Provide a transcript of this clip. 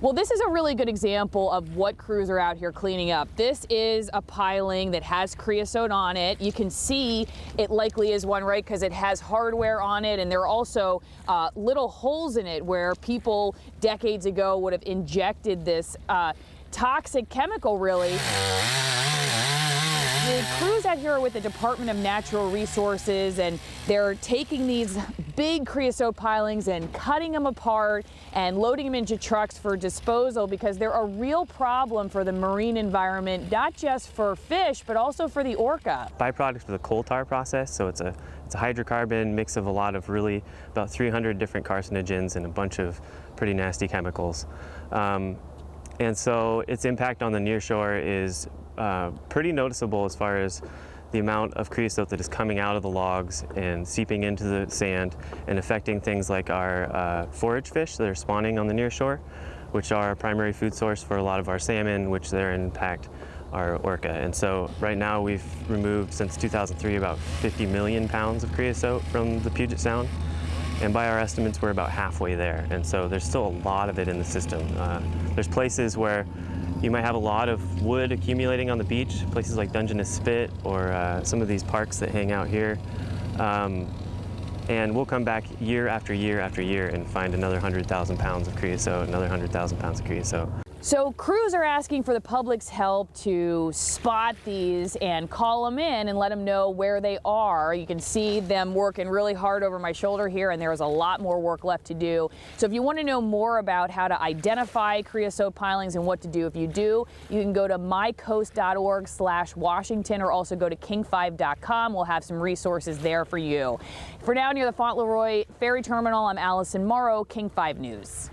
Well, this is a really good example of what crews are out here cleaning up. This is a piling that has creosote on it. You can see it likely is one, right, because it has hardware on it, and there are also little holes in it where people decades ago would have injected this toxic chemical, really. The crews out here are with the Department of Natural Resources, and they're taking these big creosote pilings and cutting them apart and loading them into trucks for disposal, because they're a real problem for the marine environment, not just for fish, but also for the orca. Byproduct of the coal tar process, so it's a hydrocarbon mix of a lot of about 300 different carcinogens and a bunch of pretty nasty chemicals. And so its impact on the nearshore is pretty noticeable as far as the amount of creosote that is coming out of the logs and seeping into the sand and affecting things like our forage fish that are spawning on the nearshore, which are a primary food source for a lot of our salmon, which then impact our orca. And so right now we've removed, since 2003, about 50 million pounds of creosote from the Puget Sound. And by our estimates, we're about halfway there. And so there's still a lot of it in the system. There's places where you might have a lot of wood accumulating on the beach, places like Dungeness Spit or some of these parks that hang out here. And we'll come back year after year after year and find another 100,000 pounds of creosote, another 100,000 pounds of creosote. So crews are asking for the public's help to spot these and call them in and let them know where they are. You can see them working really hard over my shoulder here, and there is a lot more work left to do. So if you want to know more about how to identify creosote pilings and what to do if you do, you can go to mycoast.org/Washington, or also go to king5.com. We'll have some resources there for you. For now, near the Font Leroy Ferry Terminal, I'm Alison Morrow, King 5 News.